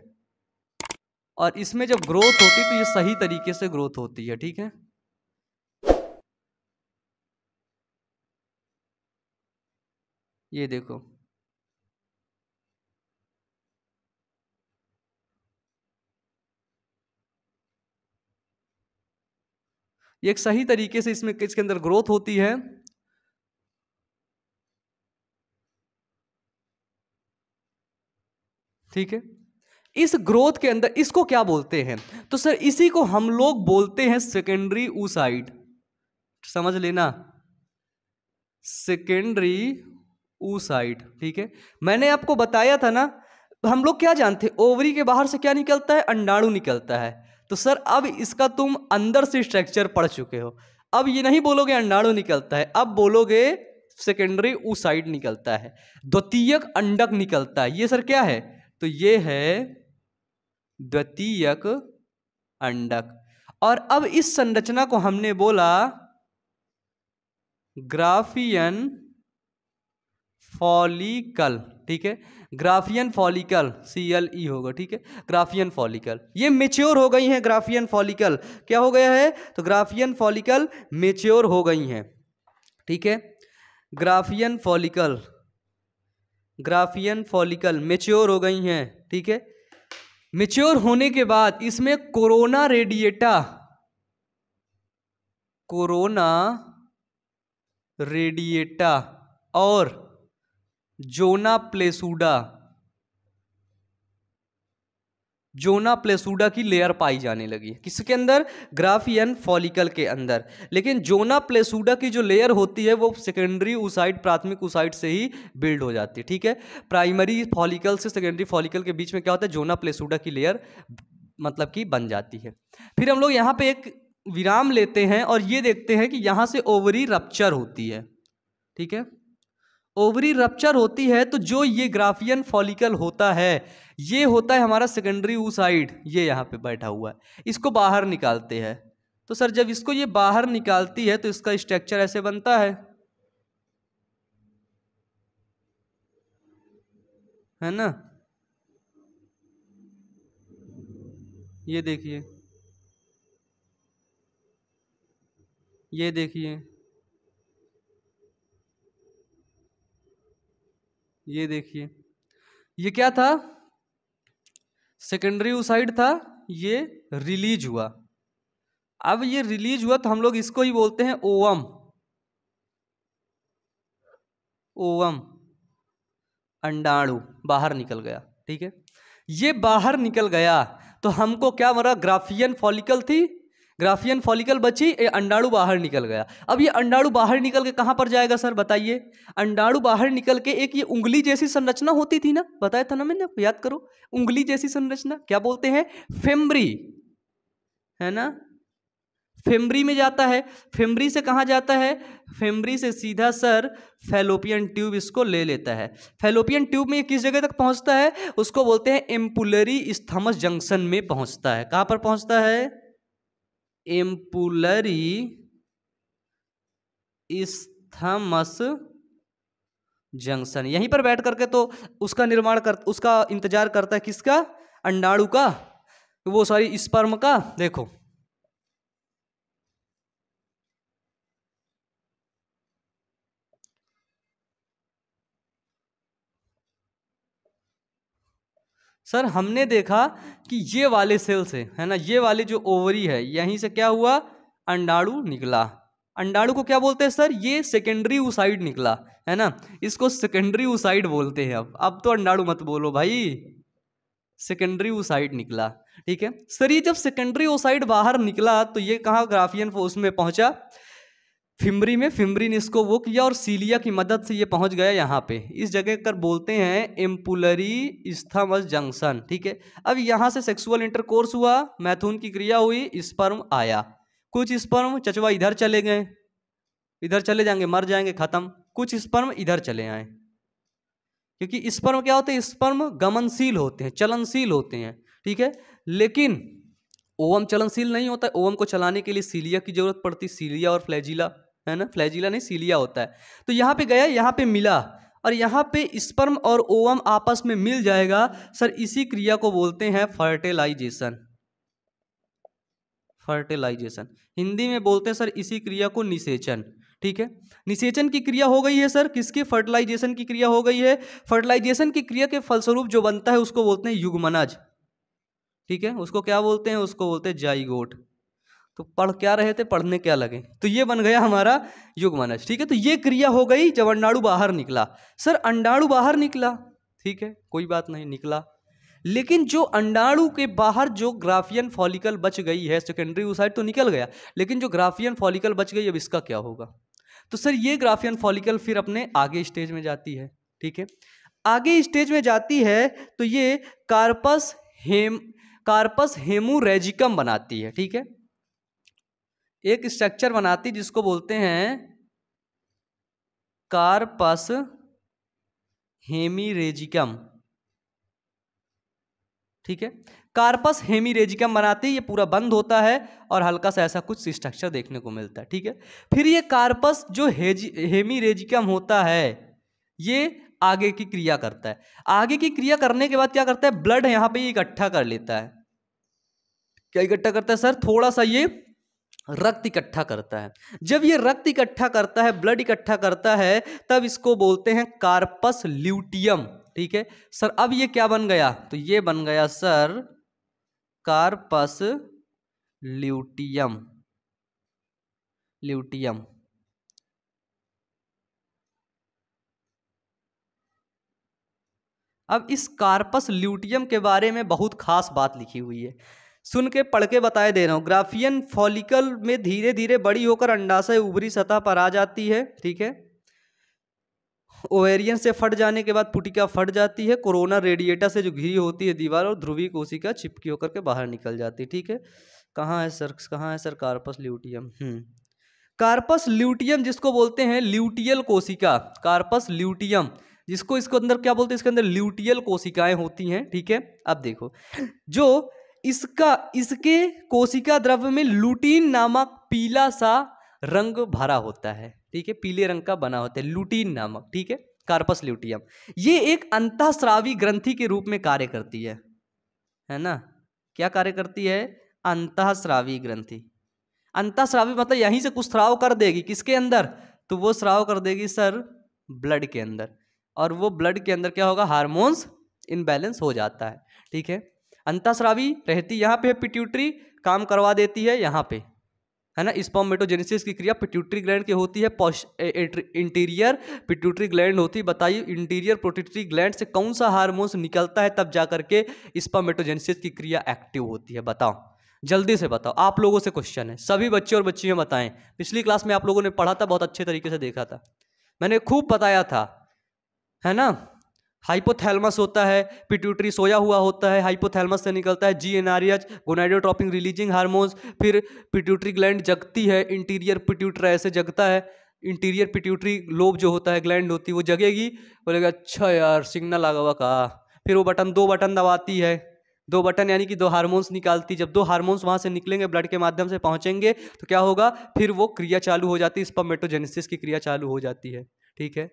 और इसमें जब ग्रोथ होती है तो ये सही तरीके से ग्रोथ होती है। ठीक है, ये देखो, ये एक सही तरीके से इसमें इसके अंदर ग्रोथ होती है। ठीक है। इस ग्रोथ के अंदर इसको क्या बोलते हैं? तो सर इसी को हम लोग बोलते हैं सेकेंडरी oocyte, समझ लेना, सेकेंडरी oocyte। ठीक है, मैंने आपको बताया था ना, हम लोग क्या जानते, ओवरी के बाहर से क्या निकलता है? अंडाणु निकलता है। तो सर अब इसका तुम अंदर से स्ट्रक्चर पढ़ चुके हो, अब ये नहीं बोलोगे अंडाणु निकलता है, अब बोलोगे सेकेंडरी oocyte निकलता है, द्वितीयक अंडक निकलता है। ये सर क्या है? तो ये है द्वितीयक अंडक। और अब इस संरचना को हमने बोला ग्राफियन फॉलिकल। ठीक है, ग्राफियन फॉलिकल, CLE होगा। ठीक है, ग्राफियन फॉलिकल ये मेच्योर हो गई हैं। ग्राफियन फॉलिकल क्या हो गया है? तो ग्राफियन फॉलिकल मेच्योर हो गई हैं। ठीक है, Graafian follicle, Graafian follicle mature हो गई हैं। ठीक है, मेच्योर होने के बाद इसमें कोरोना रेडिएटा, कोरोना रेडिएटा और जोना प्लेसूडा, जोना प्लेसूडा की लेयर पाई जाने लगी। किसके अंदर? ग्राफियन फॉलिकल के अंदर। लेकिन जोना प्लेसूडा की जो लेयर होती है वो सेकेंडरी oocyte, प्राथमिक oocyte से ही बिल्ड हो जाती है। ठीक है, प्राइमरी फॉलिकल से सेकेंडरी फॉलिकल के बीच में क्या होता है? जोना प्लेसूडा की लेयर मतलब कि बन जाती है। फिर हम लोग यहाँ पे एक विराम लेते हैं और ये देखते हैं कि यहाँ से ओवरी रप्चर होती है। ठीक है, ओवरी रप्चर होती है तो जो ये ग्राफियन फॉलिकल होता है ये होता है हमारा सेकेंडरी oocyte, ये यहाँ पे बैठा हुआ है, इसको बाहर निकालते हैं। तो सर जब इसको ये बाहर निकालती है तो इसका स्ट्रक्चर ऐसे बनता है ना? ये देखिए, ये देखिए, ये देखिए, ये क्या था? सेकेंडरी oocyte था, ये रिलीज हुआ। अब ये रिलीज हुआ तो हम लोग इसको ही बोलते हैं ओवम, ओवम, अंडाणु बाहर निकल गया। ठीक है, ये बाहर निकल गया तो हमको क्या मरा? ग्राफियन फॉलिकल थी, ग्राफियन फॉलिकल बची, ये अंडाणु बाहर निकल गया। अब ये अंडाणु बाहर निकल के कहाँ पर जाएगा सर बताइए? अंडाणु बाहर निकल के एक ये उंगली जैसी संरचना होती थी ना, बताया था ना मैंने आपको, याद करो, उंगली जैसी संरचना क्या बोलते हैं? फेम्ब्री, है ना? फेम्ब्री में जाता है। फेम्ब्री से कहाँ जाता है? फेम्ब्री से सीधा सर फैलोपियन ट्यूब इसको ले लेता है। फैलोपियन ट्यूब में ये किस जगह तक पहुंचता है? उसको बोलते हैं एम्पुलरी स्थमस जंक्शन में पहुंचता है। कहाँ पर पहुंचता है? Ampullary isthmus junction. यहीं पर बैठ करके तो उसका निर्माण कर, उसका इंतजार करता है किसका? अंडाणु का, वो सॉरी स्पर्म का। देखो सर हमने देखा कि ये वाले सेल से, है ना, ये वाले जो ओवरी है यहीं से क्या हुआ? अंडाणु निकला। अंडाणु को क्या बोलते हैं सर? ये सेकेंडरी oocyte निकला, है ना, इसको सेकेंडरी oocyte बोलते हैं। अब तो अंडाणु मत बोलो भाई, सेकेंडरी oocyte निकला। ठीक है सर, ये जब सेकेंडरी oocyte बाहर निकला तो ये कहाँ? ग्राफियन उसमें पहुंचा, फिम्बरी में। फिम्बरी ने इसको वो किया और सीलिया की मदद से ये पहुंच गया यहाँ पे। इस जगह कर बोलते हैं एम्पुलरी स्थमस जंक्शन। ठीक है, अब यहाँ से सेक्सुअल इंटरकोर्स हुआ, मैथुन की क्रिया हुई, स्पर्म आया। कुछ स्पर्म चचवा इधर चले गए, इधर चले जाएंगे, मर जाएंगे, खत्म। कुछ स्पर्म इधर चले आए, क्योंकि स्पर्म क्या होते हैं? स्पर्म गमनशील होते हैं, चलनशील होते हैं। ठीक है, लेकिन ओवम चलनशील नहीं होता है। ओवम को चलाने के लिए सीलिया की जरूरत पड़ती, सीलिया और फ्लैजिला, है ना, फ्लैजिला नहीं सीलिया होता है। तो यहाँ पे गया, यहाँ पे मिला, और यहाँ पे स्पर्म और ओवम आपस में मिल जाएगा सर। इसी क्रिया को बोलते हैं फर्टिलाइजेशन। फर्टिलाइजेशन हिंदी में बोलते हैं सर इसी क्रिया को निषेचन। ठीक है, निषेचन की क्रिया हो गई है सर किसकी? फर्टिलाइजेशन की क्रिया हो गई है। फर्टिलाइजेशन की क्रिया के फलस्वरूप जो बनता है उसको बोलते हैं युग्मनज। ठीक है, उसको क्या बोलते हैं? उसको बोलते हैं जाइगोट। तो पढ़ क्या रहे थे, पढ़ने क्या लगे? तो ये बन गया हमारा युग्मनज। ठीक है, तो ये क्रिया हो गई जब अंडाणु बाहर निकला। सर अंडाणु बाहर निकला, ठीक है, कोई बात नहीं, निकला। लेकिन जो अंडाणु के बाहर जो ग्राफियन फॉलिकल बच गई है, सेकेंडरी oocyte तो निकल गया, लेकिन जो ग्राफियन फॉलिकल बच गई, अब इसका क्या होगा? तो सर ये ग्राफियन फॉलिकल फिर अपने आगे स्टेज में जाती है, ठीक है। आगे स्टेज में जाती है तो ये कार्पस हेमोरेजिकम बनाती है, ठीक है। एक स्ट्रक्चर बनाती जिसको बोलते हैं कार्पस हेमीरेजिकम, ठीक है। कार्पस हेमीरेजिकम बनाते ही ये पूरा बंद होता है और हल्का सा ऐसा कुछ स्ट्रक्चर देखने को मिलता है, ठीक है। फिर ये कार्पस जो हेमीरेजिकम होता है ये आगे की क्रिया करता है। आगे की क्रिया करने के बाद क्या करता है, ब्लड यहाँ पे इकट्ठा कर लेता है। क्या इकट्ठा करता है सर? थोड़ा सा ये रक्त इकट्ठा करता है। जब ये रक्त इकट्ठा करता है, ब्लड इकट्ठा करता है, तब इसको बोलते हैं कार्पस ल्यूटियम, ठीक है सर। अब ये क्या बन गया? तो ये बन गया सर कार्पस ल्यूटियम। अब इस कार्पस ल्यूटियम के बारे में बहुत खास बात लिखी हुई है, सुन के पढ़ के बताए दे रहा हूँ। ग्राफियन फॉलिकल में धीरे धीरे बड़ी होकर अंडाशय ऊपरी सतह पर आ जाती है, ठीक है। ओवेरियन से फट जाने के बाद पुटिका फट जाती है, कोरोना रेडिएटा से जो घिरी होती है दीवार, और ध्रुवीय कोशिका चिपकी होकर के बाहर निकल जाती है, ठीक है। कहाँ है sir corpus luteum? Corpus luteum जिसको बोलते हैं ल्यूटियल कोशिका, कार्पस ल्यूटियम जिसको, इसको अंदर क्या बोलते हैं, इसके अंदर ल्यूटियल कोशिकाएं होती हैं, ठीक है। अब देखो, जो इसके कोशिका द्रव्य में लुटीन नामक पीला सा रंग भरा होता है, ठीक है, पीले रंग का बना होता है लुटीन नामक, ठीक है। कार्पस ल्यूटियम ये एक अंतःस्रावी ग्रंथि के रूप में कार्य करती है ना। क्या कार्य करती है? अंतःस्रावी ग्रंथि। अंतःस्रावी मतलब यहीं से कुछ स्राव कर देगी, किसके अंदर? तो वो स्राव कर देगी सर ब्लड के अंदर, और वो ब्लड के अंदर क्या होगा? हार्मोन्स इनबैलेंस हो जाता है, ठीक है। अंतःस्रावी रहती यहाँ पे, पिट्यूटरी काम करवा देती है यहाँ पे, है ना। स्पर्मेटोजेनेसिस की क्रिया पिट्यूटरी ग्लैंड की होती है, इंटीरियर पिट्यूटरी ग्लैंड होती है। बताइए इंटीरियर पिट्यूटरी ग्लैंड से कौन सा हार्मोन्स निकलता है, तब जाकर के स्पर्मेटोजेनेसिस की क्रिया एक्टिव होती है? बताओ, जल्दी से बताओ। आप लोगों से क्वेश्चन है, सभी बच्चे और बच्चियां बताएं। पिछली क्लास में आप लोगों ने पढ़ा था, बहुत अच्छे तरीके से देखा था, मैंने खूब बताया था, है ना। हाइपोथैलेमस होता है, पिट्यूटरी सोया हुआ होता है, हाइपोथैलेमस से निकलता है GnRH गोनाडोट्रोपिन रिलीजिंग हार्मोन्स, फिर पिट्यूटरी ग्लैंड जगती है, इंटीरियर पिट्यूटरी ऐसे जगता है, इंटीरियर पिट्यूटरी लोब जो होता है ग्लैंड होती है वो जगेगी, बोलेगा अच्छा यार सिग्नल आ गया का, फिर वो दो बटन दबाती है, दो बटन यानी कि दो हार्मोन्स निकालती। जब दो हार्मोन्स वहां से निकलेंगे, ब्लड के माध्यम से पहुंचेंगे, तो क्या होगा? फिर वो क्रिया चालू हो जाती है, स्पर्मेटोजेनेसिस की क्रिया चालू हो जाती है, ठीक है।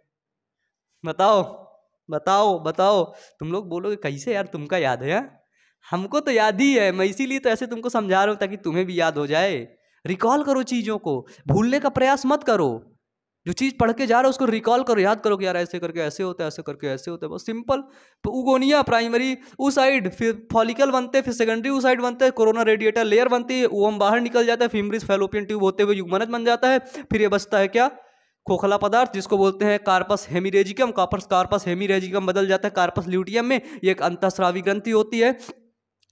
बताओ बताओ बताओ। तुम लोग बोलोगे कैसे यार तुमका याद है? हमको तो याद ही है, मैं इसीलिए तो ऐसे तुमको समझा रहा हूँ ताकि तुम्हें भी याद हो जाए। रिकॉल करो चीजों को, भूलने का प्रयास मत करो। जो चीज पढ़ के जा रहा है उसको रिकॉल करो, याद करो कि यार ऐसे करके ऐसे होता है, ऐसे करके ऐसे होता है, बस सिंपल। तो उगोनिया प्राइमरी oocyte, फिर फॉलिकल बनते हैं, फिर सेकेंडरी oocyte बनते हैं, कोरोना रेडिएटर लेयर बनती है, ओवम बाहर निकल जाता है, फिम्ब्रिस फैलोपियन ट्यूब होते हुए युग्मनज बन जाता है, फिर ये बचता है क्या? खोखला पदार्थ, जिसको बोलते हैं कार्पस हेमीरेजिकम। कार्पस हेमीरेजिकम बदल जाता है कार्पस ल्यूटियम में। ये एक अंतःस्रावी ग्रंथि होती है,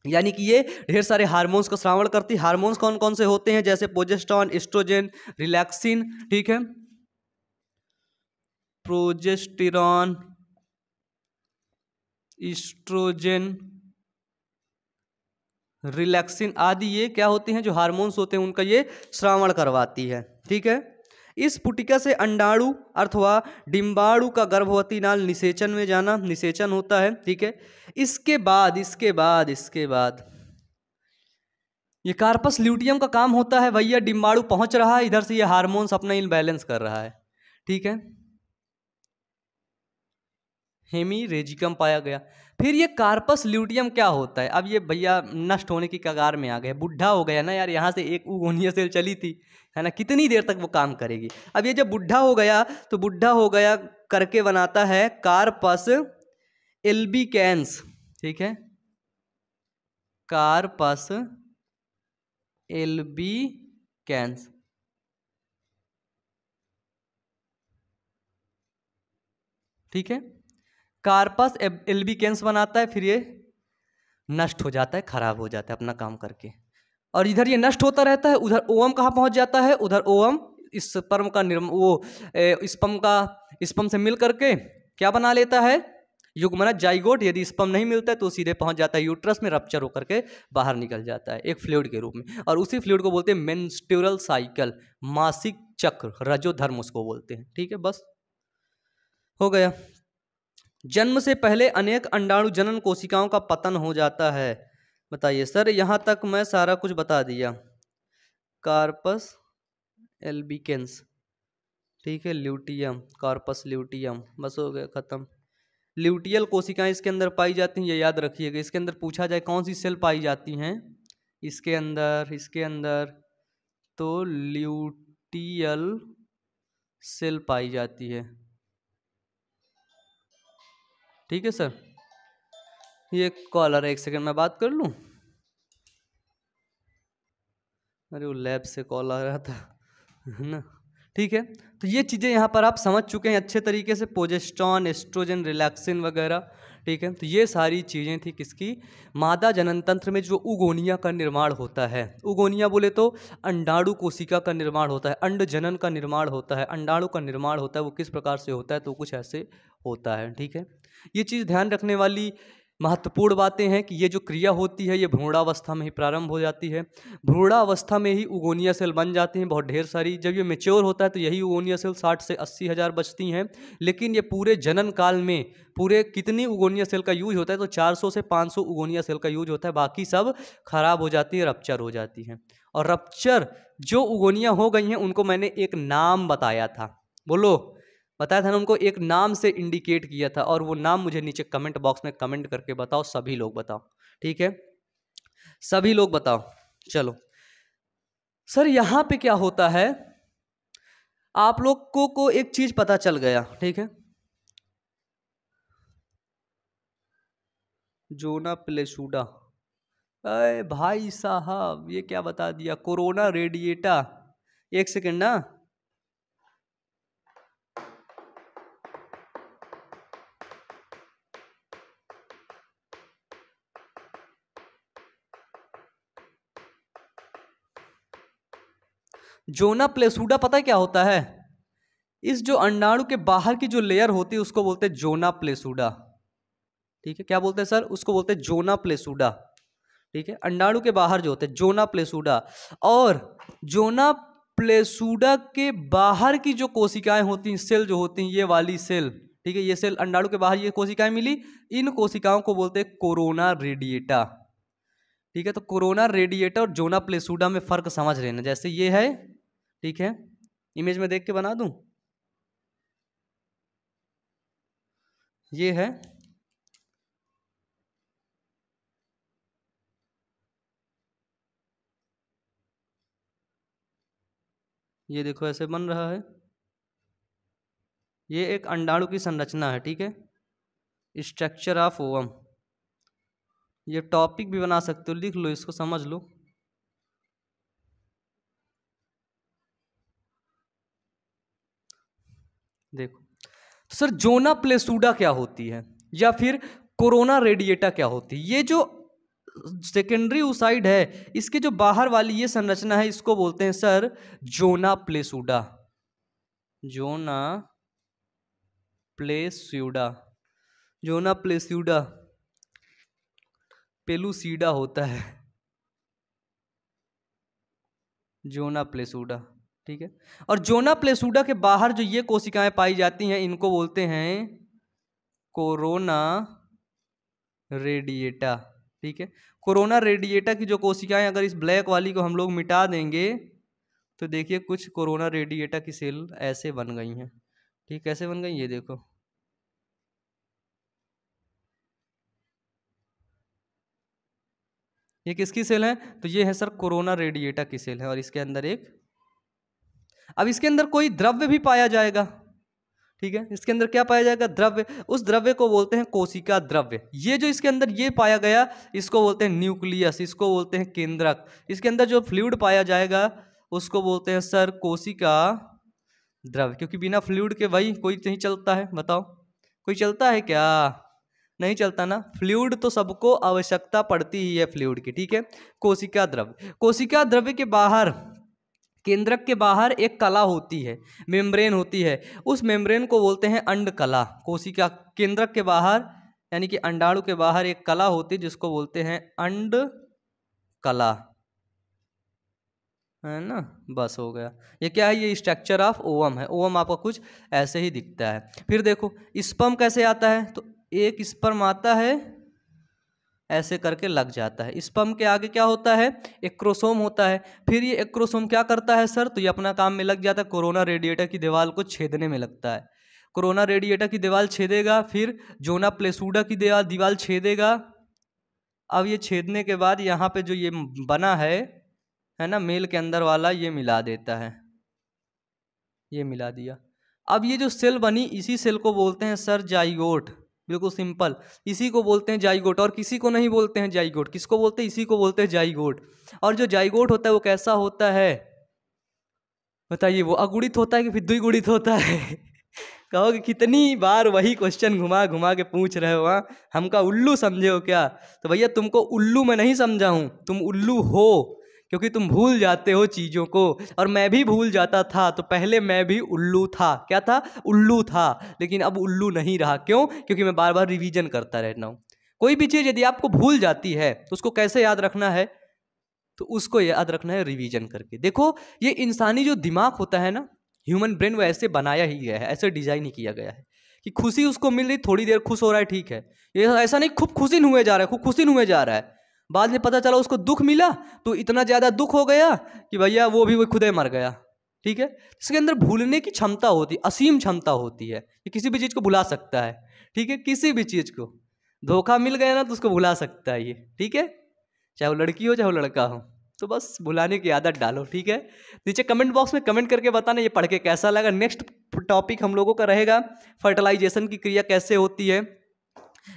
यानी कि ये ढेर सारे हार्मोन्स का श्रावण करती है। हार्मोन्स कौन कौन से होते हैं? जैसे प्रोजेस्टेरॉन, एस्ट्रोजन, रिलैक्सिन, ठीक है। प्रोजेस्टेरॉन, एस्ट्रोजन, रिलैक्सिन आदि ये क्या होते हैं? जो हार्मोन्स होते हैं उनका ये श्रावण करवाती है, ठीक है। इस पुटिका से अंडाणु अथवा डिंबाणु का गर्भवती नाल निषेचन में जाना, निषेचन होता है, ठीक है। इसके बाद ये कार्पस ल्यूटियम का काम होता है, भैया डिंबाणु पहुंच रहा है, इधर से ये हार्मोन्स अपना इनबैलेंस कर रहा है, ठीक है। हेमीरेजिकम पाया गया। फिर ये कार्पस ल्यूटियम क्या होता है? अब ये भैया नष्ट होने की कगार में आ गया, बुढ़ा हो गया ना यार। यहाँ से एक उगोनिया सेल चली थी, है ना, कितनी देर तक वो काम करेगी? अब ये जब बुढ़ा हो गया तो बुढ़ा हो गया करके बनाता है कार्पस एल्बिकेंस, ठीक है, कार्पस एल्बिकेंस, ठीक है। कार्पस एल्बिकेंस बनाता है, फिर ये नष्ट हो जाता है, खराब हो जाता है अपना काम करके। और इधर ये नष्ट होता रहता है, उधर ओवम कहाँ पहुंच जाता है, उधर ओवम इस स्पर्म का स्पर्म से मिल करके क्या बना लेता है, युग्मनज जाइगोट। यदि स्पर्म नहीं मिलता है तो सीधे पहुंच जाता है यूट्रस में, रप्चर होकर के बाहर निकल जाता है एक फ्लूइड के रूप में। और उसी फ्लूइड को बोलते हैं मेंस्ट्रुअल साइकिल, मासिक चक्र, रजोधर्म उसको बोलते हैं। ठीक है, बस हो गया। जन्म से पहले अनेक अंडाणु जनन कोशिकाओं का पतन हो जाता है। बताइए सर, यहां तक मैं सारा कुछ बता दिया। कार्पस एल्बिकेंस, ठीक है, ल्यूटियम, कार्पस ल्यूटियम, बस हो गया, खत्म। ल्यूटियल कोशिकाएं इसके अंदर पाई जाती हैं, ये याद रखिएगा। इसके अंदर पूछा जाए कौन सी सेल पाई जाती हैं इसके अंदर तो ल्यूटियल सेल पाई जाती है। ठीक है सर, ये कॉलर है, एक सेकंड में बात कर लूं। अरे वो लैब से कॉल आ रहा था, है ना। ठीक है, तो ये चीज़ें यहाँ पर आप समझ चुके हैं अच्छे तरीके से, प्रोजेस्टेरॉन, एस्ट्रोजन, रिलैक्सिन वगैरह। ठीक है, तो ये सारी चीज़ें थी किसकी, मादा जनन तंत्र में जो उगोनिया का निर्माण होता है। उगोनिया बोले तो अंडाणु कोशिका का निर्माण होता है, अंड जनन का निर्माण होता है, अंडाणु का निर्माण होता है। वो किस प्रकार से होता है, तो कुछ ऐसे होता है। ठीक है, ये चीज़ ध्यान रखने वाली महत्वपूर्ण बातें हैं कि ये जो क्रिया होती है ये भ्रूणावस्था में ही प्रारंभ हो जाती है। भ्रूणावस्था में ही उगोनिया सेल बन जाती हैं बहुत ढेर सारी। जब ये मेच्योर होता है तो यही उगोनिया सेल 60 से 80 हज़ार बचती हैं। लेकिन ये पूरे जनन काल में पूरे कितनी उगोनिया सेल का यूज होता है, तो 400 से 500 उगोनिया सेल का यूज होता है। बाकी सब खराब हो जाती है, रप्चर हो जाती हैं। और रप्चर जो उगोनिया हो गई हैं उनको मैंने एक नाम बताया था, बोलो, बताया था ना, उनको एक नाम से इंडिकेट किया था। और वो नाम मुझे नीचे कमेंट बॉक्स में कमेंट करके बताओ, सभी लोग बताओ। ठीक है, सभी लोग बताओ। चलो सर, यहां पे क्या होता है, आप लोग को एक चीज पता चल गया। ठीक है, जोना प्लेसूडा, अरे भाई साहब ये क्या बता दिया, कोरोना रेडिएटा। एक सेकेंड ना, जोना प्लेसूडा पता है क्या होता है, इस जो अंडाणु के बाहर की जो लेयर होती है उसको बोलते हैं जोना प्लेसूडा। ठीक है, क्या बोलते हैं सर, उसको बोलते हैं जोना प्लेसूडा। ठीक है, अंडाणु के बाहर जो होते हैं जोना प्लेसूडा। और जोना प्लेसूडा के बाहर की जो कोशिकाएं होती हैं, सेल जो होती हैं, ये वाली सेल, ठीक है, ये सेल अंडाणु के बाहर ये कोशिकाएं मिली, इन कोशिकाओं को बोलते हैं कोरोना रेडिएटा। ठीक है, तो कोरोना रेडिएटा और जोना प्लेसूडा में फर्क समझ लेना। जैसे ये है, ठीक है, इमेज में देख के बना दूं, ये है, ये देखो ऐसे बन रहा है, ये एक अंडाणु की संरचना है। ठीक है, स्ट्रक्चर ऑफ ओवम, ये टॉपिक भी बना सकते हो, लिख लो इसको, समझ लो। देखो तो सर, जोना प्लेसूडा क्या होती है या फिर कोरोना रेडिएटा क्या होती है, ये जो सेकेंडरी ओसाइड है, इसके जो बाहर वाली ये संरचना है, इसको बोलते हैं सर जोना प्लेसूडा। जोना प्लेसूडा, जोना प्लेसूडा पेलूसीडा होता है, जोना प्लेसूडा। ठीक है, और जोना प्लेसूडा के बाहर जो ये कोशिकाएं पाई जाती हैं इनको बोलते हैं कोरोना रेडिएटा। ठीक है, कोरोना रेडिएटा की जो कोशिकाएं, अगर इस ब्लैक वाली को हम लोग मिटा देंगे तो देखिए कुछ कोरोना रेडिएटा की सेल ऐसे बन गई हैं। ठीक, कैसे बन गई, ये देखो, ये किसकी सेल है, तो ये है सर कोरोना रेडिएटा की सेल है। और इसके अंदर एक, अब इसके अंदर कोई द्रव्य भी पाया जाएगा। ठीक है, इसके अंदर क्या पाया जाएगा, द्रव्य। उस द्रव्य को बोलते हैं कोशिका द्रव्य। ये जो इसके अंदर ये पाया गया, इसको बोलते हैं न्यूक्लियस, इसको बोलते हैं केंद्रक। इसके अंदर जो फ्लूइड पाया जाएगा उसको बोलते हैं सर कोशिका द्रव्य। क्योंकि बिना फ्लूइड के भाई कोई नहीं चलता है, बताओ कोई चलता है क्या, नहीं चलता ना, फ्लूइड तो सबको आवश्यकता पड़ती ही है फ्लूइड की, ठीक है। कोशिका द्रव्य, कोशिका द्रव्य के बाहर, केंद्रक के बाहर एक कला होती है, मेम्ब्रेन होती है, उस मेम्ब्रेन को बोलते हैं अंड कला। कोशिका केंद्रक के बाहर यानी कि अंडाणु के बाहर एक कला होती है जिसको बोलते हैं अंड कला, है ना। बस हो गया। ये क्या है, ये स्ट्रक्चर ऑफ ओवम है। ओवम आपका कुछ ऐसे ही दिखता है। फिर देखो स्पर्म कैसे आता है, तो एक स्पर्म आता है ऐसे करके लग जाता है। स्पर्म के आगे क्या होता है, एक क्रोमोसोम होता है। फिर ये एक क्रोमोसोम क्या करता है सर, तो ये अपना काम में लग जाता है, कोरोना रेडिएटर की दीवार को छेदने में लगता है। कोरोना रेडिएटर की दीवार छेदेगा, फिर जोना प्लेसूडा की दीवार छेदेगा। अब ये छेदने के बाद यहाँ पे जो ये बना है ना, मेल के अंदर वाला, ये मिला देता है, ये मिला दिया। अब ये जो सेल बनी, इसी सेल को बोलते हैं सर जाइगोट। बिल्कुल सिंपल, इसी को बोलते हैं जाइगोट, और किसी को नहीं बोलते हैं जाइगोट। किसको बोलते हैं, इसी को बोलते हैं जाइगोट। और जो जाइगोट होता है वो कैसा होता है बताइए, वो अगुणित होता है कि फिर द्विगुणित होता है? कहोगे कितनी बार वही क्वेश्चन घुमा घुमा के पूछ रहे हो, हाँ हमका उल्लू समझे हो क्या? तो भैया तुमको उल्लू मैं नहीं समझा हूँ, तुम उल्लू हो, क्योंकि तुम भूल जाते हो चीज़ों को। और मैं भी भूल जाता था, तो पहले मैं भी उल्लू था। क्या था, उल्लू था। लेकिन अब उल्लू नहीं रहा। क्यों? क्योंकि मैं बार बार रिवीजन करता रहता हूँ। कोई भी चीज़ यदि आपको भूल जाती है तो उसको कैसे याद रखना है, तो उसको याद रखना है रिवीजन करके। देखो ये इंसानी जो दिमाग होता है ना, ह्यूमन ब्रेन, वो ऐसे बनाया ही गया है, ऐसे डिजाइन ही किया गया है कि खुशी उसको मिल रही, थोड़ी देर खुश हो रहा है, ठीक है। ये ऐसा नहीं खूब खुशी हुए जा रहा है, खूब खुशी हुए जा रहा है, बाद में पता चला उसको दुख मिला तो इतना ज़्यादा दुख हो गया कि भैया वो खुद ही मर गया, ठीक है। इसके अंदर भूलने की क्षमता होती है, असीम क्षमता होती है, कि किसी भी चीज़ को भुला सकता है, ठीक है। किसी भी चीज़ को धोखा मिल गया ना तो उसको भुला सकता है ये, ठीक है। चाहे वो लड़की हो चाहे वो लड़का हो, तो बस भुलाने की आदत डालो, ठीक है। नीचे कमेंट बॉक्स में कमेंट करके बताना ये पढ़ के कैसा लगा। नेक्स्ट टॉपिक हम लोगों का रहेगा फर्टिलाइजेशन की क्रिया कैसे होती है,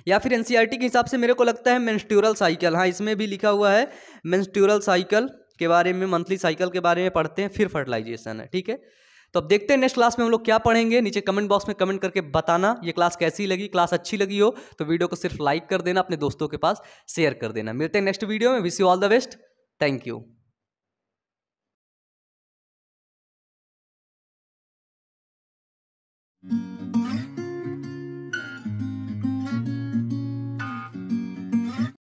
या फिर एनसीईआरटी के हिसाब से मेरे को लगता है मेंस्ट्रुअल साइकिल। हाँ, इसमें भी लिखा हुआ है मेंस्ट्रुअल साइकिल के बारे में, मंथली साइकिल के बारे में पढ़ते हैं, फिर फर्टिलाइजेशन है, ठीक है। तो अब देखते हैं नेक्स्ट क्लास में हम लोग क्या पढ़ेंगे। नीचे कमेंट बॉक्स में कमेंट करके बताना ये क्लास कैसी लगी। क्लास अच्छी लगी हो तो वीडियो को सिर्फ लाइक कर देना, अपने दोस्तों के पास शेयर कर देना। मिलते हैं नेक्स्ट वीडियो में। Wish you all the best. Thank you.